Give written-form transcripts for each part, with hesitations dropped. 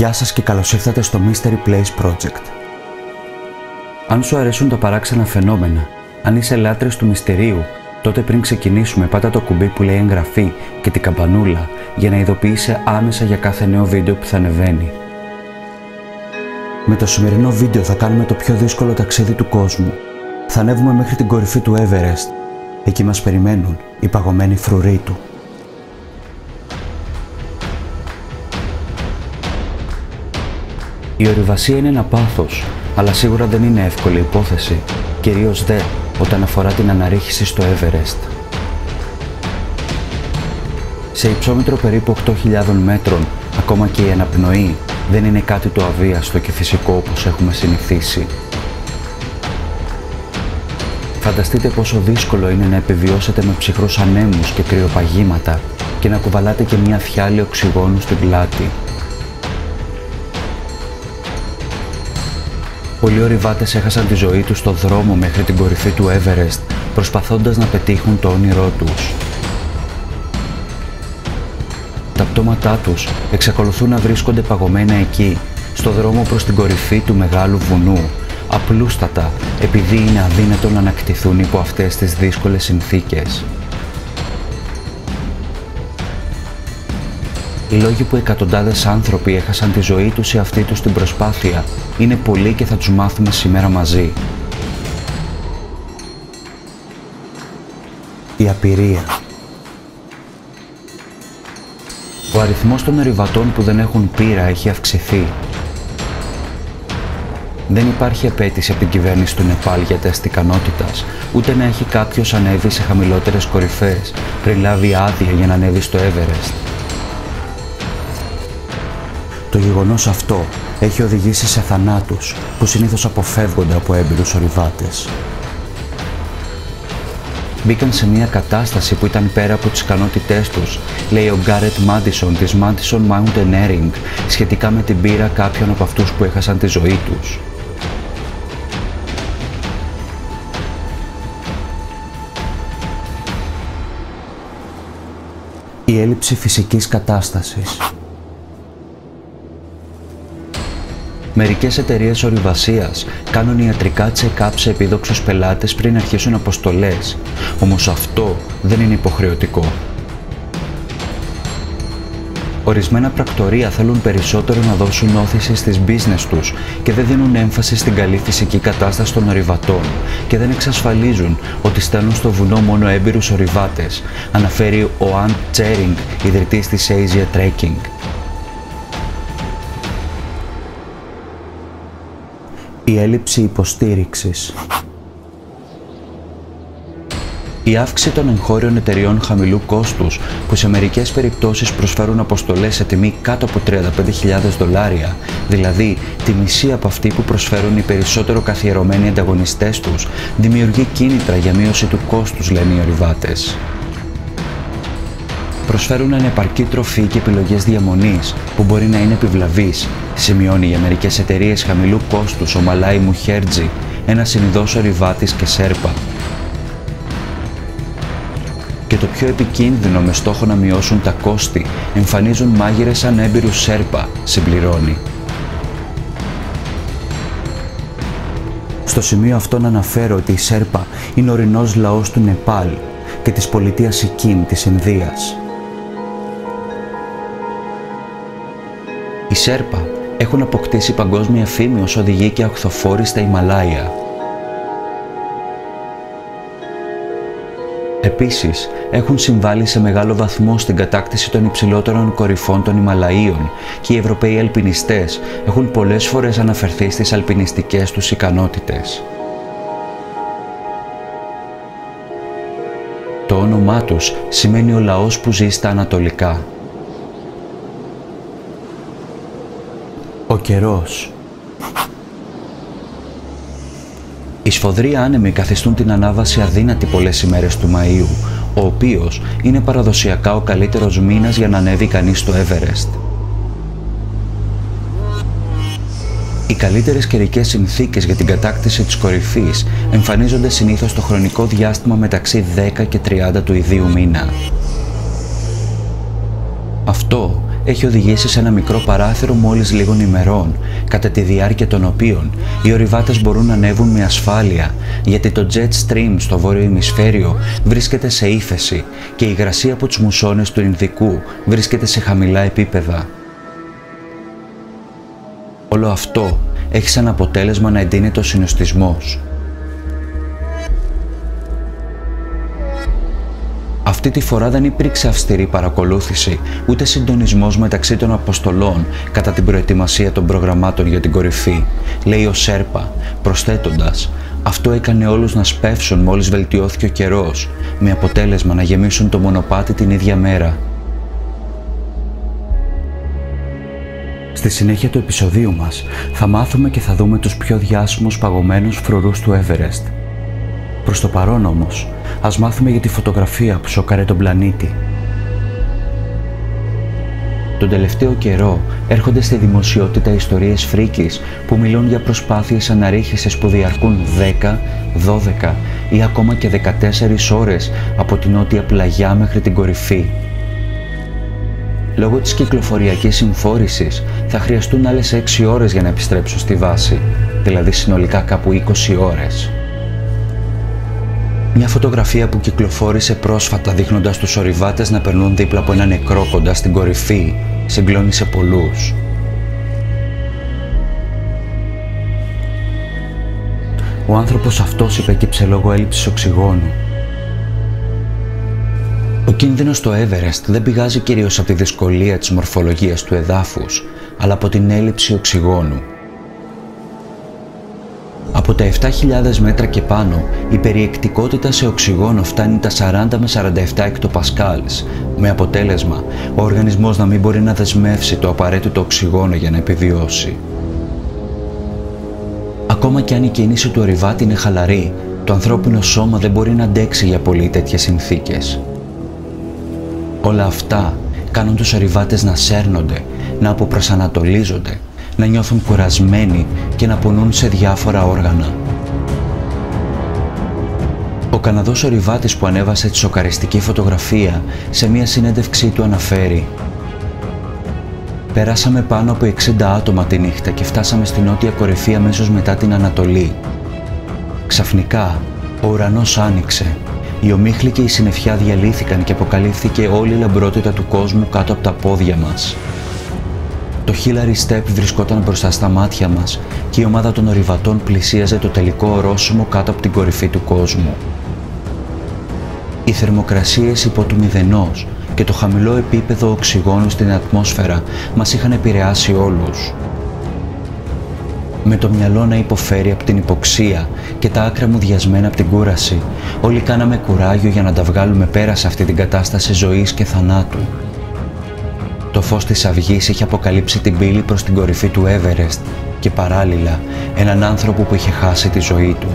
Γεια σας και καλώς ήρθατε στο Mystery Place Project. Αν σου αρέσουν τα παράξενα φαινόμενα, αν είσαι λάτρης του μυστηρίου, τότε πριν ξεκινήσουμε πάτα το κουμπί που λέει εγγραφή και την καμπανούλα για να ειδοποιείσαι άμεσα για κάθε νέο βίντεο που θα ανεβαίνει. Με το σημερινό βίντεο θα κάνουμε το πιο δύσκολο ταξίδι του κόσμου. Θα ανέβουμε μέχρι την κορυφή του Everest. Εκεί μας περιμένουν οι παγωμένοι φρουροί του. Η ορειβασία είναι ένα πάθος, αλλά σίγουρα δεν είναι εύκολη υπόθεση, κυρίως δε όταν αφορά την αναρρίχηση στο Everest. Σε υψόμετρο περίπου 8.000 μέτρων, ακόμα και η αναπνοή δεν είναι κάτι το αβίαστο και φυσικό όπως έχουμε συνηθίσει. Φανταστείτε πόσο δύσκολο είναι να επιβιώσετε με ψυχρούς ανέμους και κρυοπαγήματα και να κουβαλάτε και μια φιάλη οξυγόνου στην πλάτη. Πολλοί ορειβάτες έχασαν τη ζωή τους στο δρόμο μέχρι την κορυφή του Everest, προσπαθώντας να πετύχουν το όνειρό τους. Τα πτώματά τους εξακολουθούν να βρίσκονται παγωμένα εκεί, στο δρόμο προς την κορυφή του μεγάλου βουνού, απλούστατα επειδή είναι αδύνατο να ανακτηθούν υπό αυτές τις δύσκολες συνθήκες. Οι λόγοι που εκατοντάδες άνθρωποι έχασαν τη ζωή τους ή αυτή τους στην προσπάθεια είναι πολλοί και θα τους μάθουμε σήμερα μαζί. Η απειρία. Ο αριθμός των ορειβατών που δεν έχουν πείρα έχει αυξηθεί. Δεν υπάρχει απέτηση από την κυβέρνηση του Νεπάλ για τεστ ικανότητας, ούτε να έχει κάποιος ανέβει σε χαμηλότερες κορυφές πριν λάβει άδεια για να ανέβει στο Everest. Το γεγονός αυτό έχει οδηγήσει σε θανάτους που συνήθως αποφεύγονται από έμπειρους ορειβάτες. Μπήκαν σε μια κατάσταση που ήταν πέρα από τις ικανότητές τους, λέει ο Γκάρετ Μάντισον της Madison Mountaineering σχετικά με την πείρα κάποιων από αυτούς που έχασαν τη ζωή τους. Η έλλειψη φυσικής κατάστασης. Μερικές εταιρείες ορειβασίας κάνουν ιατρικά check-up σε επίδοξους πελάτες πριν αρχίσουν αποστολές, όμως αυτό δεν είναι υποχρεωτικό. Ορισμένα πρακτορεία θέλουν περισσότερο να δώσουν όθηση στις business τους και δεν δίνουν έμφαση στην καλή φυσική κατάσταση των ορειβατών και δεν εξασφαλίζουν ότι στέλνουν στο βουνό μόνο έμπειρους ορειβάτες, αναφέρει ο Ant Tsering, ιδρυτής της Asia Trekking. Η έλλειψη υποστήριξης. Η αύξηση των εγχώριων εταιριών χαμηλού κόστους, που σε μερικές περιπτώσεις προσφέρουν αποστολές σε τιμή κάτω από $35.000, δηλαδή τη μισή από αυτή που προσφέρουν οι περισσότερο καθιερωμένοι ανταγωνιστές τους, δημιουργεί κίνητρα για μείωση του κόστους, λένε οι ορειβάτες. Προσφέρουν ανεπαρκή τροφή και επιλογές διαμονής που μπορεί να είναι επιβλαβείς, σημειώνει για μερικές εταιρείες χαμηλού κόστους ο Μαλάι Μουχέρτζι, ένας συνειδός ορειβάτης και Σέρπα. Και το πιο επικίνδυνο, με στόχο να μειώσουν τα κόστη, εμφανίζουν μάγειρες σαν έμπειρους Σέρπα, συμπληρώνει. Στο σημείο αυτό να αναφέρω ότι η Σέρπα είναι ο ορεινός λαός του Νεπάλ και της πολιτείας Σικίμ της Ινδίας. Οι Σέρπα έχουν αποκτήσει παγκόσμια φήμη ως οδηγοί και αχθοφόροι στα Ιμαλάια. Επίσης, έχουν συμβάλει σε μεγάλο βαθμό στην κατάκτηση των υψηλότερων κορυφών των Ιμαλαίων και οι Ευρωπαίοι αλπινιστές έχουν πολλές φορές αναφερθεί στις αλπινιστικές τους ικανότητες. Το όνομά τους σημαίνει ο λαός που ζει στα Ανατολικά. Ο καιρός. Οι σφοδροί άνεμοι καθιστούν την ανάβαση αδύνατη πολλές ημέρες του Μαΐου, ο οποίος είναι παραδοσιακά ο καλύτερος μήνας για να ανέβει κανείς στο Everest. Οι καλύτερες καιρικές συνθήκες για την κατάκτηση της κορυφής εμφανίζονται συνήθως στο χρονικό διάστημα μεταξύ 10 και 30 του ιδίου μήνα. Αυτό έχει οδηγήσει σε ένα μικρό παράθυρο μόλις λίγων ημερών, κατά τη διάρκεια των οποίων οι ορειβάτες μπορούν να ανέβουν με ασφάλεια, γιατί το jet stream στο βόρειο ημισφαίριο βρίσκεται σε ύφεση και η υγρασία από τους μουσώνες του Ινδικού βρίσκεται σε χαμηλά επίπεδα. Όλο αυτό έχει σαν αποτέλεσμα να εντείνεται ο συνοστισμός. Αυτή τη φορά δεν υπήρξε αυστηρή παρακολούθηση, ούτε συντονισμός μεταξύ των αποστολών κατά την προετοιμασία των προγραμμάτων για την κορυφή, λέει ο Σέρπα, προσθέτοντας «Αυτό έκανε όλους να σπεύσουν μόλις βελτιώθηκε ο καιρός, με αποτέλεσμα να γεμίσουν το μονοπάτι την ίδια μέρα». Στη συνέχεια του επεισοδίου μας θα μάθουμε και θα δούμε τους πιο διάσημους παγωμένους φρουρούς του Everest. Προς το παρόν όμως, ας μάθουμε για τη φωτογραφία που σοκάρε τον πλανήτη. Τον τελευταίο καιρό έρχονται στη δημοσιότητα ιστορίες φρίκης που μιλούν για προσπάθειες αναρρίχησης που διαρκούν 10, 12 ή ακόμα και 14 ώρες από την νότια πλαγιά μέχρι την κορυφή. Λόγω της κυκλοφοριακής συμφόρησης θα χρειαστούν άλλες 6 ώρες για να επιστρέψουν στη βάση, δηλαδή συνολικά κάπου 20 ώρες. Μια φωτογραφία που κυκλοφόρησε πρόσφατα δείχνοντας τους ορειβάτες να περνούν δίπλα από ένα νεκρό κοντά στην κορυφή συγκλώνησε πολλούς. Ο άνθρωπος αυτός υπέκυψε λόγω έλλειψης οξυγόνου. Ο κίνδυνος στο Everest δεν πηγάζει κυρίως από τη δυσκολία της μορφολογίας του εδάφους, αλλά από την έλλειψη οξυγόνου. Από τα 7.000 μέτρα και πάνω, η περιεκτικότητα σε οξυγόνο φτάνει τα 40 με 47 εκτοπασκάλς, με αποτέλεσμα ο οργανισμός να μην μπορεί να δεσμεύσει το απαραίτητο οξυγόνο για να επιβιώσει. Ακόμα και αν η κίνηση του ορειβάτη είναι χαλαρή, το ανθρώπινο σώμα δεν μπορεί να αντέξει για πολύ τέτοιες συνθήκες. Όλα αυτά κάνουν τους ορειβάτες να σέρνονται, να αποπροσανατολίζονται, να νιώθουν κουρασμένοι και να πονούν σε διάφορα όργανα. Ο Καναδός ορειβάτης που ανέβασε τη σοκαριστική φωτογραφία σε μια συνέντευξή του αναφέρει «Περάσαμε πάνω από 60 άτομα τη νύχτα και φτάσαμε στη νότια κορυφή αμέσως μετά την Ανατολή. Ξαφνικά, ο ουρανός άνοιξε. Η ομίχλη και η συννεφιά διαλύθηκαν και αποκαλύφθηκε όλη η λαμπρότητα του κόσμου κάτω από τα πόδια μας. Το Hillary Step βρισκόταν μπροστά στα μάτια μας και η ομάδα των ορειβατών πλησίαζε το τελικό ορόσημο κάτω από την κορυφή του κόσμου. Οι θερμοκρασίες υπό του μηδενός και το χαμηλό επίπεδο οξυγόνου στην ατμόσφαιρα μας είχαν επηρεάσει όλους. Με το μυαλό να υποφέρει από την υποξία και τα άκρα μου διασμένα από την κούραση, όλοι κάναμε κουράγιο για να τα βγάλουμε πέρα σε αυτή την κατάσταση ζωής και θανάτου. Το φως της αυγής είχε αποκαλύψει την πύλη προς την κορυφή του Everest και παράλληλα έναν άνθρωπο που είχε χάσει τη ζωή του.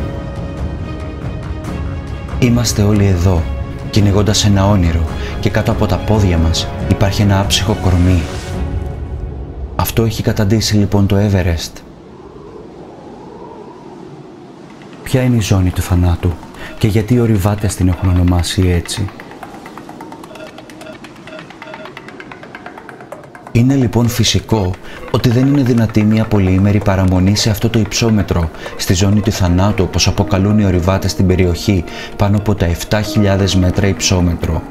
Είμαστε όλοι εδώ, κυνηγώντας ένα όνειρο και κάτω από τα πόδια μας υπάρχει ένα άψυχο κορμί. Αυτό έχει καταντήσει λοιπόν το Everest. Ποια είναι η ζώνη του θανάτου και γιατί οι ορειβάτες την έχουν ονομάσει έτσι? Είναι λοιπόν φυσικό ότι δεν είναι δυνατή μια πολυήμερη παραμονή σε αυτό το υψόμετρο, στη ζώνη του θανάτου όπως αποκαλούν οι ορειβάτες στην περιοχή πάνω από τα 7.000 μέτρα υψόμετρο.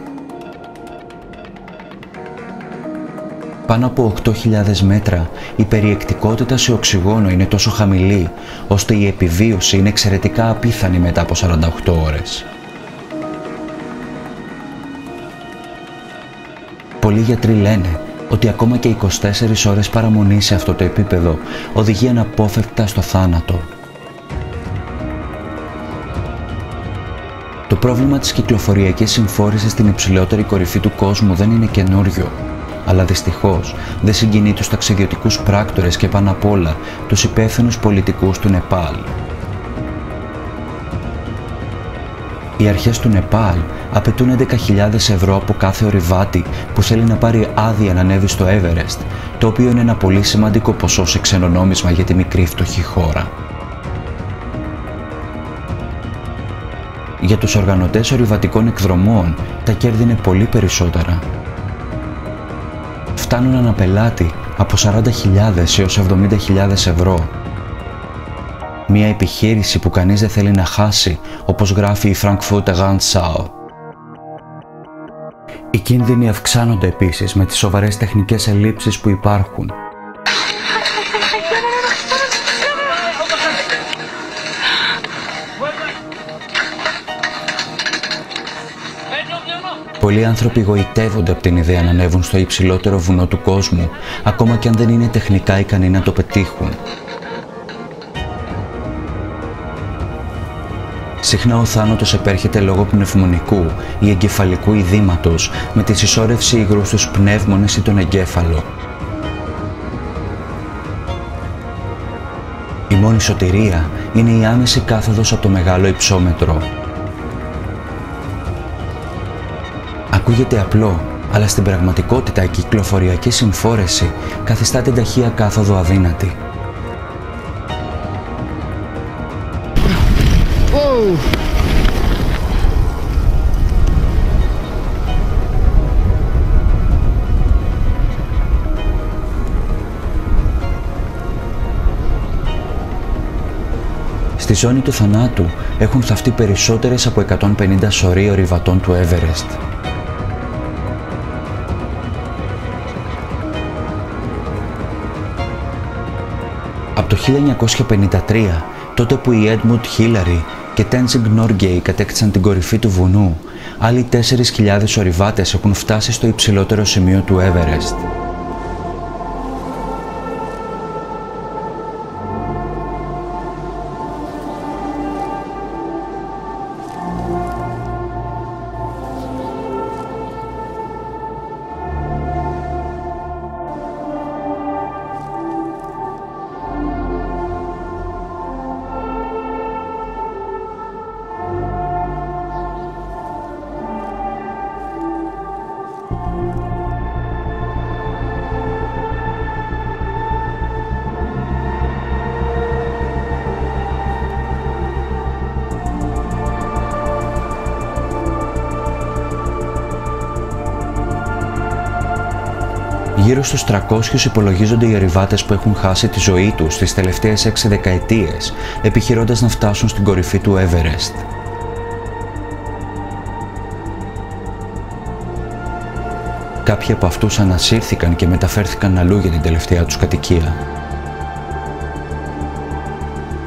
Πάνω από 8.000 μέτρα η περιεκτικότητα σε οξυγόνο είναι τόσο χαμηλή, ώστε η επιβίωση είναι εξαιρετικά απίθανη μετά από 48 ώρες. Πολλοί γιατροί λένε ότι ακόμα και 24 ώρες παραμονή σε αυτό το επίπεδο οδηγεί αναπόφευκτα στο θάνατο. Το πρόβλημα της κυκλοφοριακής συμφόρησης στην υψηλότερη κορυφή του κόσμου δεν είναι καινούριο, αλλά δυστυχώς δεν συγκινεί τους ταξιδιωτικούς πράκτορες και πάνω απ' όλα τους υπεύθυνους πολιτικούς του Νεπάλ. Οι αρχές του Νεπάλ απαιτούν 11.000 ευρώ από κάθε ορειβάτη που θέλει να πάρει άδεια να ανέβει στο Everest, το οποίο είναι ένα πολύ σημαντικό ποσό σε ξενονόμισμα για τη μικρή φτωχή χώρα. Για τους οργανωτές ορειβατικών εκδρομών τα κέρδη είναι πολύ περισσότερα. φτάνουν ανά πελάτη από 40.000 έως 70.000 ευρώ. Μια επιχείρηση που κανείς δεν θέλει να χάσει, όπως γράφει η Frankfurter Rundschau. Οι κίνδυνοι αυξάνονται επίσης με τις σοβαρές τεχνικές ελλείψεις που υπάρχουν. Πολλοί άνθρωποι γοητεύονται από την ιδέα να ανέβουν στο υψηλότερο βουνό του κόσμου, ακόμα και αν δεν είναι τεχνικά ικανοί να το πετύχουν. Συχνά ο θάνατος επέρχεται λόγω πνευμονικού ή εγκεφαλικού ειδήματος με τη συσσόρευση υγρού στους πνεύμονες ή τον εγκέφαλο. Η μόνη σωτηρία είναι η άμεση κάθοδος από το μεγάλο υψόμετρο. Ακούγεται απλό, αλλά στην πραγματικότητα η κυκλοφοριακή συμφόρεση καθιστά την ταχεία κάθοδο αδύνατη. Στη ζώνη του θανάτου έχουν θαυτεί περισσότερες από 150 σωροί ορειβατών του Everest. Από το 1953, τότε που οι Edmund Hillary και Tenzing Norgay κατέκτησαν την κορυφή του βουνού, άλλοι 4.000 ορειβάτες έχουν φτάσει στο υψηλότερο σημείο του Everest. Γύρω στους 300 υπολογίζονται οι ορειβάτες που έχουν χάσει τη ζωή τους τις τελευταίες 6 δεκαετίες, επιχειρώντας να φτάσουν στην κορυφή του Everest. Κάποιοι από αυτούς ανασύρθηκαν και μεταφέρθηκαν αλλού για την τελευταία τους κατοικία.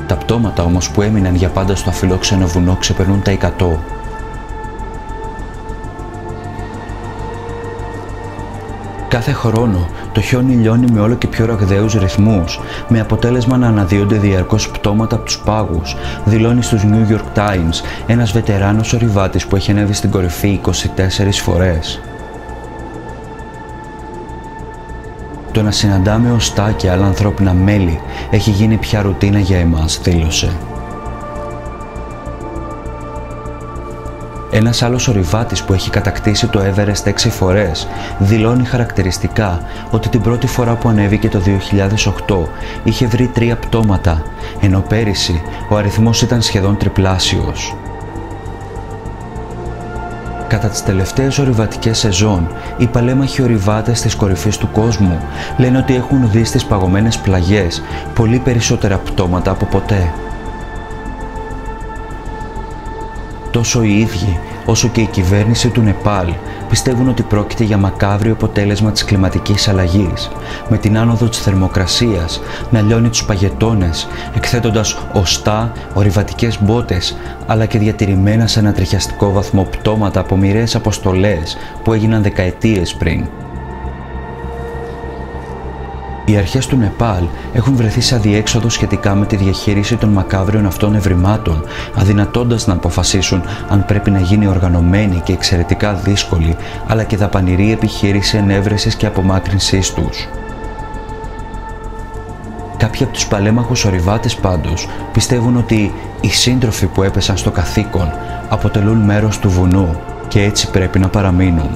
Τα πτώματα όμως που έμειναν για πάντα στο αφιλόξενο βουνό ξεπερνούν τα 100. Κάθε χρόνο το χιόνι λιώνει με όλο και πιο ραγδαίους ρυθμούς, με αποτέλεσμα να αναδύονται διαρκώς πτώματα από τους πάγους, δηλώνει στους New York Times ένας βετεράνος ορειβάτης που έχει ανέβει στην κορυφή 24 φορές. Το να συναντάμε οστά και άλλα ανθρώπινα μέλη έχει γίνει πια ρουτίνα για εμάς, δήλωσε. Ένας άλλος ορειβάτης που έχει κατακτήσει το Everest 6 φορές δηλώνει χαρακτηριστικά ότι την πρώτη φορά που ανέβηκε το 2008 είχε βρει 3 πτώματα, ενώ πέρυσι ο αριθμός ήταν σχεδόν τριπλάσιος. Κατά τις τελευταίες ορειβατικές σεζόν, οι παλέμαχοι ορειβάτες της κορυφής του κόσμου λένε ότι έχουν δει στις παγωμένες πλαγιές πολύ περισσότερα πτώματα από ποτέ. Τόσο οι ίδιοι, όσο και η κυβέρνηση του Νεπάλ πιστεύουν ότι πρόκειται για μακάβριο αποτέλεσμα της κλιματικής αλλαγής, με την άνοδο της θερμοκρασίας να λιώνει τους παγετώνες, εκθέτοντας οστά, ορειβατικές μπότες, αλλά και διατηρημένα σε ένα τριχιαστικό βαθμό πτώματα από μοιραίες αποστολές που έγιναν δεκαετίες πριν. Οι αρχές του Νεπάλ έχουν βρεθεί σε αδιέξοδο σχετικά με τη διαχείριση των μακάβριων αυτών ευρημάτων, αδυνατώντας να αποφασίσουν αν πρέπει να γίνει οργανωμένη και εξαιρετικά δύσκολη, αλλά και δαπανηρή επιχείρηση ενέβρεσης και απομάκρυνσής τους. Κάποιοι από τους παλέμαχους ορειβάτες πάντως πιστεύουν ότι οι σύντροφοι που έπεσαν στο καθήκον αποτελούν μέρος του βουνού και έτσι πρέπει να παραμείνουν.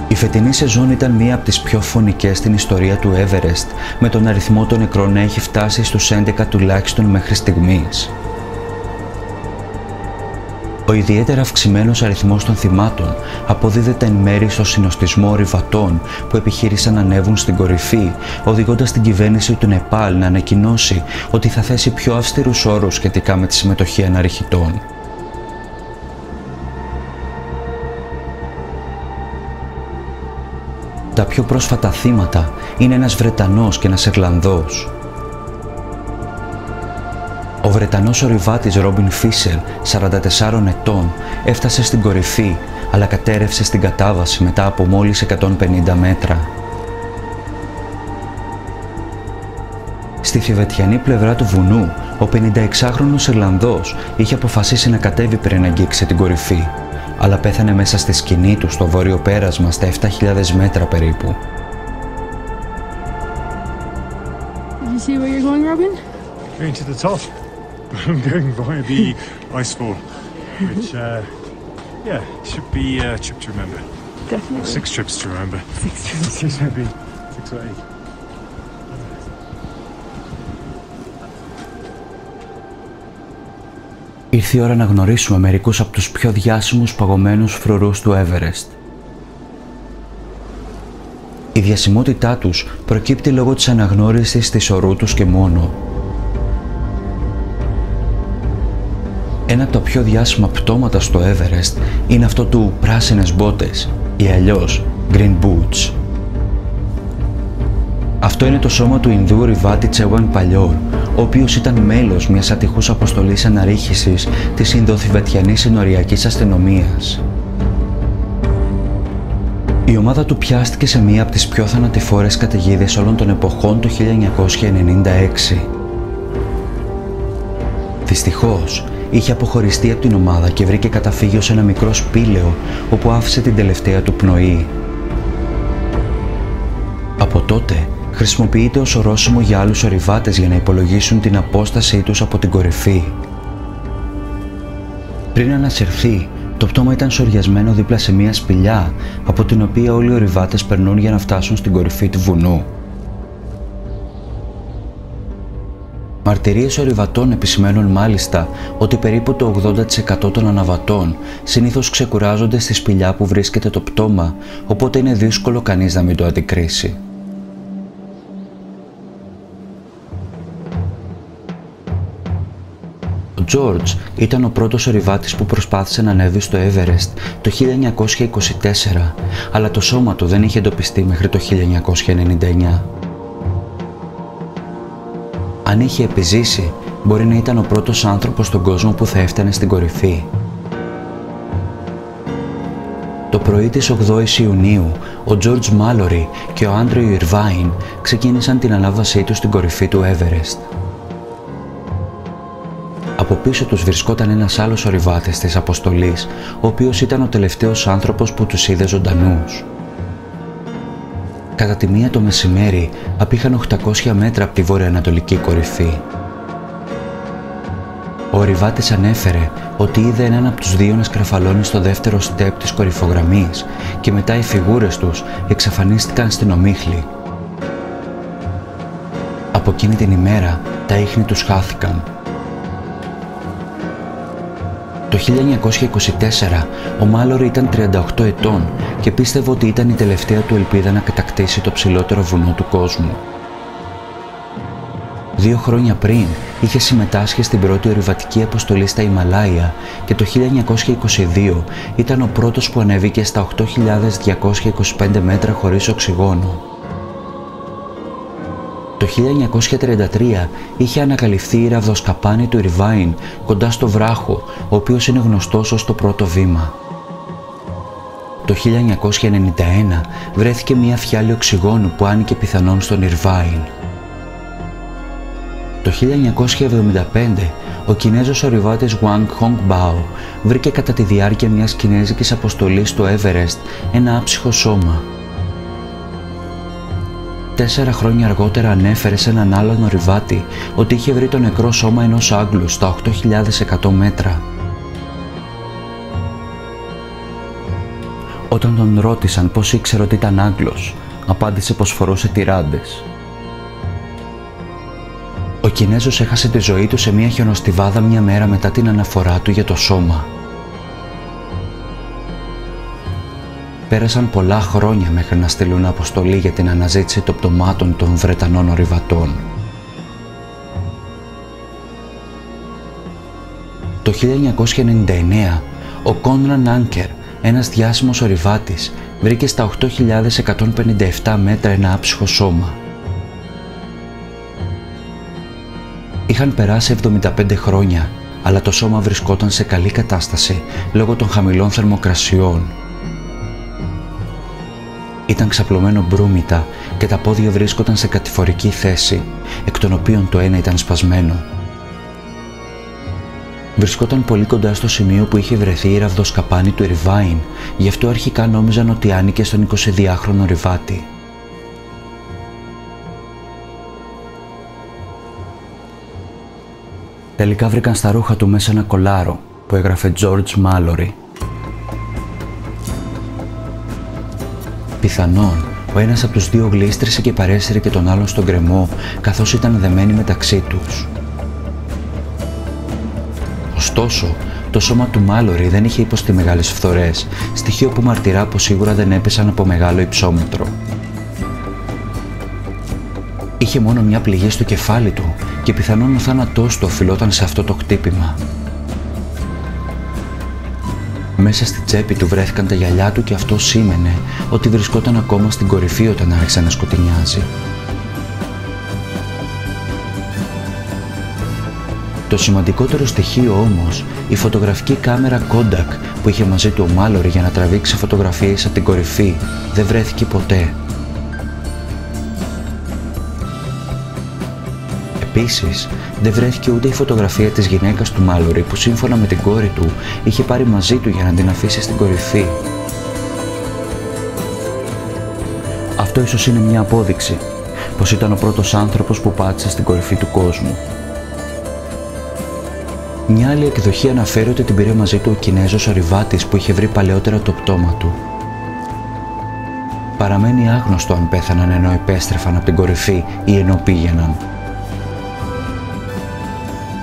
Η φετινή σεζόν ήταν μία από τις πιο φωνικές στην ιστορία του Everest, με τον αριθμό των νεκρών να έχει φτάσει στους 11 τουλάχιστον μέχρι στιγμής. Ο ιδιαίτερα αυξημένος αριθμός των θυμάτων αποδίδεται εν μέρει στο συνοστισμό ορειβατών που επιχείρησαν να ανέβουν στην κορυφή, οδηγώντας την κυβέρνηση του Νεπάλ να ανακοινώσει ότι θα θέσει πιο αυστηρούς όρους σχετικά με τη συμμετοχή αναρριχητών. Τα πιο πρόσφατα θύματα είναι ένας Βρετανός και ένας Ιρλανδός. Ο Βρετανός ορειβάτης Ρόμπιν Φίσερ, 44 ετών, έφτασε στην κορυφή, αλλά κατέρρευσε στην κατάβαση μετά από μόλις 150 μέτρα. Στη θιβετιανή πλευρά του βουνού, ο 56χρονος Ιρλανδός είχε αποφασίσει να κατέβει πριν αγγίξει την κορυφή, αλλά πέθανε μέσα στη σκηνή του στο βόρειο πέρασμα στα 7.000 μέτρα περίπου. Did you see where you're going, Robin? Going to the top. I'm going via the icefall, which, should be a trip to remember. Definitely. 6 trips to remember. 6 trips. 6 maybe. 6 or 8. Ήρθε η ώρα να γνωρίσουμε μερικούς από τους πιο διάσημους παγωμένους φρουρούς του Everest. Η διασημότητά τους προκύπτει λόγω της αναγνώρισης της ορού τους και μόνο. Ένα από τα πιο διάσημα πτώματα στο Everest είναι αυτό του πράσινες μπότες ή αλλιώς green boots. Αυτό είναι το σώμα του Ινδού ορειβάτη Τσέουαν Παλιόρ, ο οποίος ήταν μέλος μιας ατυχούς αποστολής αναρρίχησης της Ινδοθιβετιανής Συνοριακής Αστυνομίας. Η ομάδα του πιάστηκε σε μία από τις πιο θανατηφόρες καταιγίδες όλων των εποχών το 1996. Δυστυχώς, είχε αποχωριστεί από την ομάδα και βρήκε καταφύγιο σε ένα μικρό σπήλαιο όπου άφησε την τελευταία του πνοή. Από τότε χρησιμοποιείται ως ορόσημο για άλλους ορειβάτες για να υπολογίσουν την απόστασή τους από την κορυφή. Πριν ανασυρθεί, το πτώμα ήταν σωριασμένο δίπλα σε μια σπηλιά από την οποία όλοι οι ορειβάτες περνούν για να φτάσουν στην κορυφή του βουνού. Μαρτυρίες ορειβατών επισημαίνουν μάλιστα ότι περίπου το 80% των αναβατών συνήθως ξεκουράζονται στη σπηλιά που βρίσκεται το πτώμα, οπότε είναι δύσκολο κανείς να μην το αντικρίσει. Ο George ήταν ο πρώτος ορειβάτης που προσπάθησε να ανέβει στο Everest το 1924, αλλά το σώμα του δεν είχε εντοπιστεί μέχρι το 1999. Αν είχε επιζήσει, μπορεί να ήταν ο πρώτος άνθρωπος στον κόσμο που θα έφτανε στην κορυφή. Το πρωί της 8ης Ιουνίου, ο George Mallory και ο Andrew Irvine ξεκίνησαν την ανάβασή τους στην κορυφή του Everest. Από πίσω τους βρισκόταν ένας άλλος ορειβάτης της αποστολής, ο οποίος ήταν ο τελευταίος άνθρωπος που τους είδε ζωντανούς. Κατά τη 1 το μεσημέρι, απήχαν 800 μέτρα από τη βορειοανατολική κορυφή. Ο ορειβάτης ανέφερε ότι είδε έναν από τους δύο να σκαρφαλώνει στο δεύτερο στέπ της κορυφογραμμής και μετά οι φιγούρες τους εξαφανίστηκαν στην ομίχλη. Από εκείνη την ημέρα, τα ίχνη τους χάθηκαν. Το 1924, ο Μάλορι ήταν 38 ετών και πίστευε ότι ήταν η τελευταία του ελπίδα να κατακτήσει το ψηλότερο βουνό του κόσμου. 2 χρόνια πριν είχε συμμετάσχει στην πρώτη ορειβατική αποστολή στα Ιμαλάια και το 1922 ήταν ο πρώτος που ανέβηκε στα 8.225 μέτρα χωρίς οξυγόνο. Το 1933 είχε ανακαλυφθεί η ραβδοσκαπάνη του Irvine κοντά στο βράχο, ο οποίος είναι γνωστός ως το πρώτο βήμα. Το 1991 βρέθηκε μια φιάλη οξυγόνου που άνοικε πιθανόν στον Irvine. Το 1975 ο Κινέζος ορειβάτης Wang Hongbao βρήκε κατά τη διάρκεια μιας κινέζικης αποστολής στο Everest ένα άψυχο σώμα. 4 χρόνια αργότερα ανέφερε σε έναν άλλον ορειβάτη ότι είχε βρει το νεκρό σώμα ενός Άγγλου στα 8.100 μέτρα. Όταν τον ρώτησαν πώς ήξερε ότι ήταν Άγγλος, απάντησε πως φορούσε τυράντες. Ο Κινέζος έχασε τη ζωή του σε μια χιονοστιβάδα μια μέρα μετά την αναφορά του για το σώμα. Πέρασαν πολλά χρόνια μέχρι να στείλουν αποστολή για την αναζήτηση των πτωμάτων των Βρετανών ορειβατών. Το 1999, ο Κόνραν Άνκερ, ένας διάσημος ορειβάτης, βρήκε στα 8.157 μέτρα ένα άψυχο σώμα. Είχαν περάσει 75 χρόνια, αλλά το σώμα βρισκόταν σε καλή κατάσταση λόγω των χαμηλών θερμοκρασιών. Ήταν ξαπλωμένο μπρούμητα και τα πόδια βρίσκονταν σε κατηφορική θέση, εκ των οποίων το ένα ήταν σπασμένο. Βρισκόταν πολύ κοντά στο σημείο που είχε βρεθεί η ραβδοσκαπάνη του Ιρβάιν, γι' αυτό αρχικά νόμιζαν ότι άνοικε στον 22χρονο ορειβάτη. Τελικά βρήκαν στα ρούχα του μέσα ένα κολάρο που έγραφε George Mallory. Πιθανόν ο ένας από τους δύο γλίστρισε και παρέσυρε και τον άλλον στον γκρεμό, καθώς ήταν δεμένοι μεταξύ τους. Ωστόσο, το σώμα του Μάλορι δεν είχε υποστεί μεγάλες φθορές, στοιχείο που μαρτυρά πως σίγουρα δεν έπεσαν από μεγάλο υψόμετρο. Είχε μόνο μια πληγή στο κεφάλι του και πιθανόν ο θάνατός του οφειλόταν σε αυτό το χτύπημα. Μέσα στη τσέπη του βρέθηκαν τα γυαλιά του και αυτό σήμαινε ότι βρισκόταν ακόμα στην κορυφή όταν άρχισε να σκοτεινιάζει. Το σημαντικότερο στοιχείο όμως, η φωτογραφική κάμερα Kodak που είχε μαζί του ο Μάλορι για να τραβήξει φωτογραφίες από την κορυφή, δεν βρέθηκε ποτέ. Επίσης, δεν βρέθηκε ούτε η φωτογραφία της γυναίκας του Μάλορι που σύμφωνα με την κόρη του είχε πάρει μαζί του για να την αφήσει στην κορυφή. Αυτό ίσως είναι μια απόδειξη πως ήταν ο πρώτος άνθρωπος που πάτησε στην κορυφή του κόσμου. Μια άλλη εκδοχή αναφέρει ότι την πήρε μαζί του ο Κινέζος ορειβάτης που είχε βρει παλαιότερα το πτώμα του. Παραμένει άγνωστο αν πέθαναν ενώ επέστρεφαν από την κορυφή ή ενώ πήγαιναν.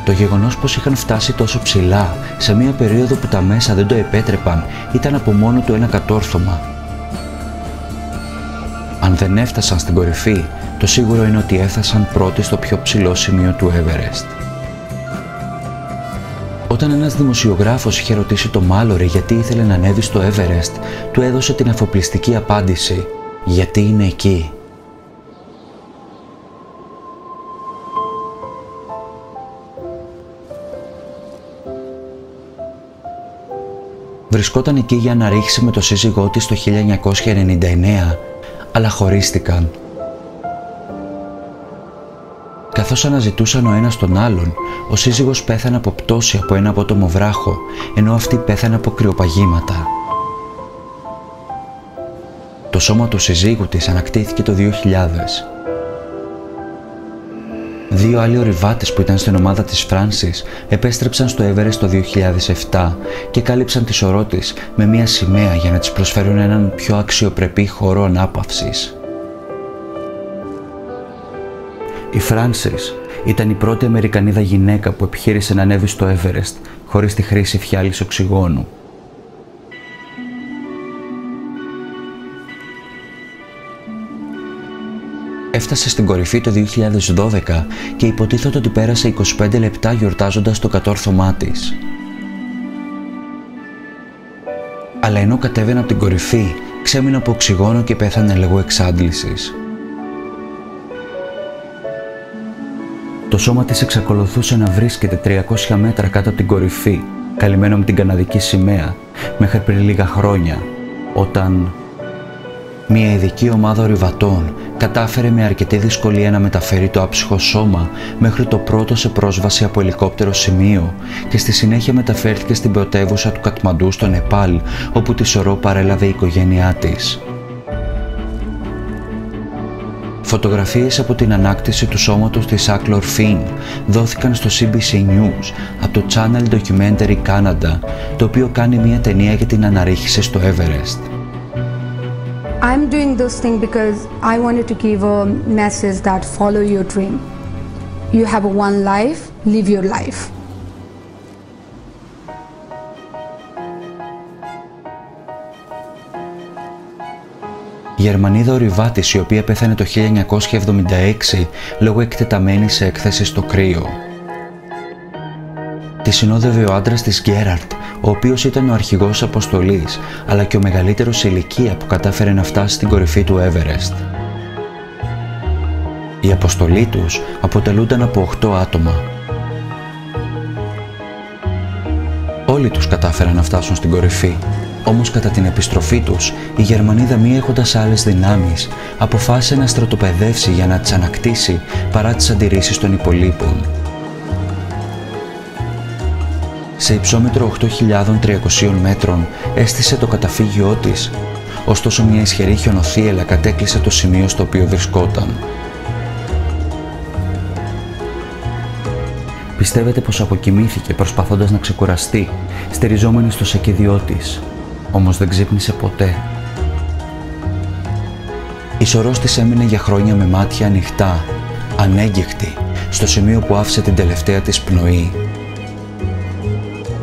Το γεγονός πως είχαν φτάσει τόσο ψηλά, σε μια περίοδο που τα μέσα δεν το επέτρεπαν, ήταν από μόνο του ένα κατόρθωμα. Αν δεν έφτασαν στην κορυφή, το σίγουρο είναι ότι έφτασαν πρώτοι στο πιο ψηλό σημείο του Everest. Όταν ένας δημοσιογράφος είχε ρωτήσει το Μάλορι γιατί ήθελε να ανέβει στο Everest, του έδωσε την αφοπλιστική απάντηση «Γιατί είναι εκεί». Βρισκόταν εκεί για να ρίξει με το σύζυγό της το 1999, αλλά χωρίστηκαν. Καθώς αναζητούσαν ο ένας τον άλλον, ο σύζυγος πέθανε από πτώση από ένα απότομο βράχο, ενώ αυτή πέθανε από κρυοπαγήματα. Το σώμα του συζύγου της ανακτήθηκε το 2000. Δύο άλλοι ορειβάτες που ήταν στην ομάδα της Francis επέστρεψαν στο Everest το 2007 και κάλυψαν τη σωρό της με μια σημαία για να της προσφέρουν έναν πιο αξιοπρεπή χώρο ανάπαυσης. Η Francis ήταν η πρώτη Αμερικανίδα γυναίκα που επιχείρησε να ανέβει στο Everest χωρίς τη χρήση φιάλης οξυγόνου. Έφτασε στην κορυφή το 2012 και υποτίθεται ότι πέρασε 25 λεπτά γιορτάζοντας το κατόρθωμά της. Αλλά ενώ κατέβαινε από την κορυφή, ξέμεινε από οξυγόνο και πέθανε λόγω εξάντλησης. Το σώμα της εξακολουθούσε να βρίσκεται 300 μέτρα κάτω από την κορυφή, καλυμμένο με την καναδική σημαία, μέχρι πριν λίγα χρόνια, όταν μια ειδική ομάδα ορειβατών κατάφερε με αρκετή δυσκολία να μεταφέρει το άψυχο σώμα μέχρι το πρώτο σε πρόσβαση από ελικόπτερο σημείο και στη συνέχεια μεταφέρθηκε στην πρωτεύουσα του Κατμαντού στο Νεπάλ, όπου τη σωρό παρέλαβε η οικογένειά της. Φωτογραφίες από την ανάκτηση του σώματος της Aklor Finn δόθηκαν στο CBC News από το Channel Documentary Canada, το οποίο κάνει μια ταινία για την αναρρίχηση στο Everest. I'm doing this thing because I wanted to give a message that follow your dream. You have one life, live your life. Γερμανίδα ορειβάτης η οποία πέθανε το 1976 λόγω εκτεταμένης έκθεσης στο κρύο. Τη συνόδευε ο άντρας της Γκέραρτ, ο οποίος ήταν ο αρχηγός αποστολής, αλλά και ο μεγαλύτερος σε ηλικία που κατάφερε να φτάσει στην κορυφή του Everest. Η αποστολή τους αποτελούνταν από 8 άτομα. Όλοι τους κατάφεραν να φτάσουν στην κορυφή, όμως κατά την επιστροφή τους, η Γερμανίδα, μη έχοντας άλλες δυνάμεις, αποφάσισε να στρατοπεδεύσει για να τις ανακτήσει παρά τις αντιρρήσεις των υπολείπων. Σε υψόμετρο 8.300 μέτρων έστησε το καταφύγιό της, ωστόσο μια ισχυρή χιονοθύελλα κατέκλυσε το σημείο στο οποίο βρισκόταν. Πιστεύετε πως αποκοιμήθηκε προσπαθώντας να ξεκουραστεί, στηριζόμενη στο σακιδιό της, όμως δεν ξύπνησε ποτέ. Η σωρός της έμεινε για χρόνια με μάτια ανοιχτά, ανέγγιχτη, στο σημείο που άφησε την τελευταία της πνοή.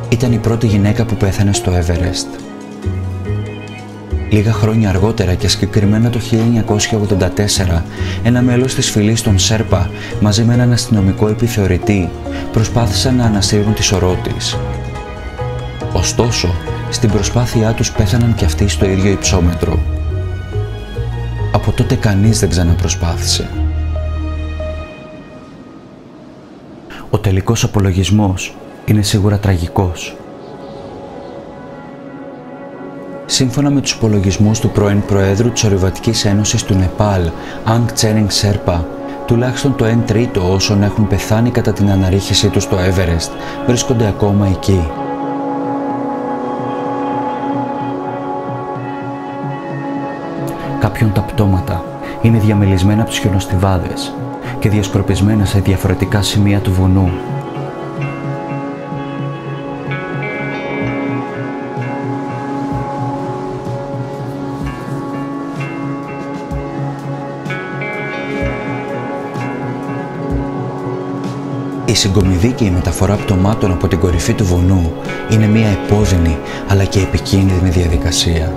Ήταν η πρώτη γυναίκα που πέθανε στο Everest. Λίγα χρόνια αργότερα και συγκεκριμένα το 1984, ένα μέλος της φυλής των Σέρπα μαζί με έναν αστυνομικό επιθεωρητή προσπάθησαν να ανασύρουν τη σωρό της. Ωστόσο, στην προσπάθειά τους πέθαναν και αυτοί στο ίδιο υψόμετρο. Από τότε κανείς δεν ξαναπροσπάθησε. Ο τελικός απολογισμός είναι σίγουρα τραγικός. Σύμφωνα με τους υπολογισμούς του πρώην Προέδρου της Ορειβατικής Ένωσης του Νεπάλ, Αγκ Τσέρινγκ Σέρπα, τουλάχιστον το 1/3 όσων έχουν πεθάνει κατά την αναρρίχησή τους στο Everest βρίσκονται ακόμα εκεί. Κάποιον τα πτώματα είναι διαμελισμένα από τους χιονοστιβάδες και διασκορπισμένα σε διαφορετικά σημεία του βουνού. Η συγκομιδή και η μεταφορά πτωμάτων από την κορυφή του βουνού είναι μια επώδυνη αλλά και επικίνδυνη διαδικασία.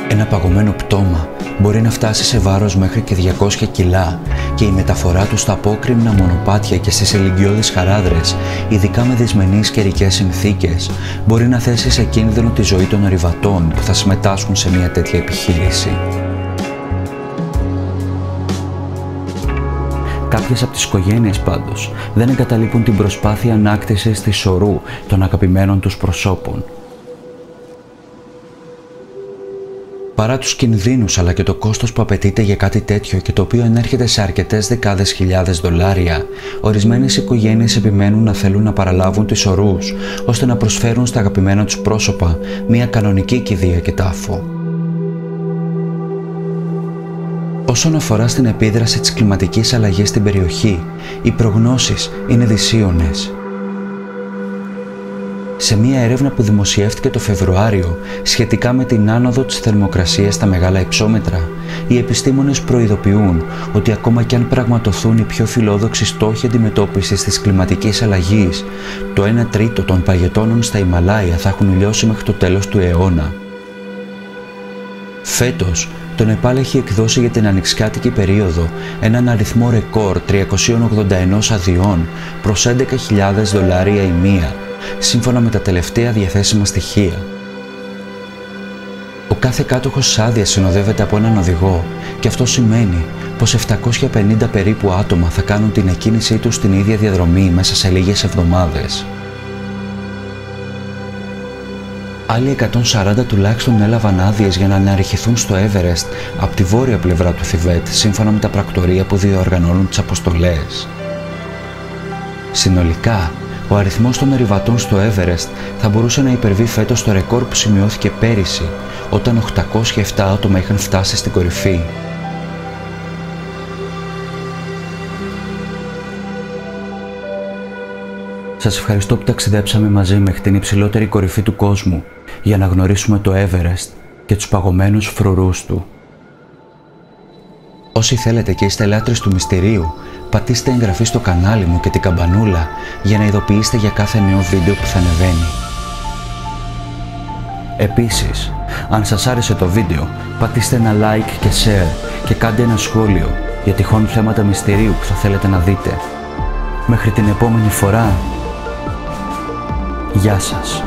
Ένα παγωμένο πτώμα μπορεί να φτάσει σε βάρος μέχρι και 200 κιλά και η μεταφορά του στα απόκρημνα μονοπάτια και στις ελικιώδεις χαράδρες, ειδικά με δυσμενείς καιρικές συνθήκες, μπορεί να θέσει σε κίνδυνο τη ζωή των ορειβατών που θα συμμετάσχουν σε μια τέτοια επιχείρηση. Κάποιες από τις οικογένειες πάντως δεν εγκαταλείπουν την προσπάθεια ανάκτησης της σωρού των αγαπημένων τους προσώπων. Παρά τους κινδύνους αλλά και το κόστος που απαιτείται για κάτι τέτοιο και το οποίο ενέρχεται σε αρκετές δεκάδες χιλιάδες δολάρια, ορισμένες οικογένειες επιμένουν να θέλουν να παραλάβουν τις σωρούς ώστε να προσφέρουν στα αγαπημένα τους πρόσωπα μια κανονική κηδεία και τάφο. Όσον αφορά στην επίδραση της κλιματικής αλλαγής στην περιοχή, οι προγνώσεις είναι δυσίωνες. Σε μία έρευνα που δημοσιεύτηκε το Φεβρουάριο σχετικά με την άνοδο της θερμοκρασίας στα μεγάλα υψόμετρα, οι επιστήμονες προειδοποιούν ότι ακόμα κι αν πραγματοθούν οι πιο φιλόδοξοι στόχοι αντιμετώπισης της κλιματικής αλλαγής, το 1/3 των παγετώνων στα Ιμαλάια θα έχουν λιώσει μέχρι το τέλος του αιώνα. Φέτος, το Νεπάλ έχει εκδώσει για την ανοιξιάτικη περίοδο έναν αριθμό ρεκόρ 381 αδειών προς 11.000 δολάρια η μία, σύμφωνα με τα τελευταία διαθέσιμα στοιχεία. Ο κάθε κάτοχος της άδειας συνοδεύεται από έναν οδηγό και αυτό σημαίνει πως 750 περίπου άτομα θα κάνουν την εκκίνησή τους στην ίδια διαδρομή μέσα σε λίγες εβδομάδες. Άλλοι 140 τουλάχιστον έλαβαν άδειες για να αναρριχηθούν στο Everest από τη βόρεια πλευρά του Θιβέτ, σύμφωνα με τα πρακτορεία που διοργανώνουν τις αποστολές. Συνολικά, ο αριθμός των ορειβατών στο Everest θα μπορούσε να υπερβεί φέτος το ρεκόρ που σημειώθηκε πέρυσι, όταν 807 άτομα είχαν φτάσει στην κορυφή. Σας ευχαριστώ που ταξιδέψαμε μαζί μέχρι την υψηλότερη κορυφή του κόσμου για να γνωρίσουμε το Everest και τους παγωμένους φρουρούς του. Όσοι θέλετε και είστε λάτρες του μυστηρίου, πατήστε εγγραφή στο κανάλι μου και την καμπανούλα για να ειδοποιήσετε για κάθε νέο βίντεο που θα ανεβαίνει. Επίσης, αν σας άρεσε το βίντεο, πατήστε ένα like και share και κάντε ένα σχόλιο για τυχόν θέματα μυστηρίου που θα θέλετε να δείτε. Μέχρι την επόμενη φορά, γεια σας.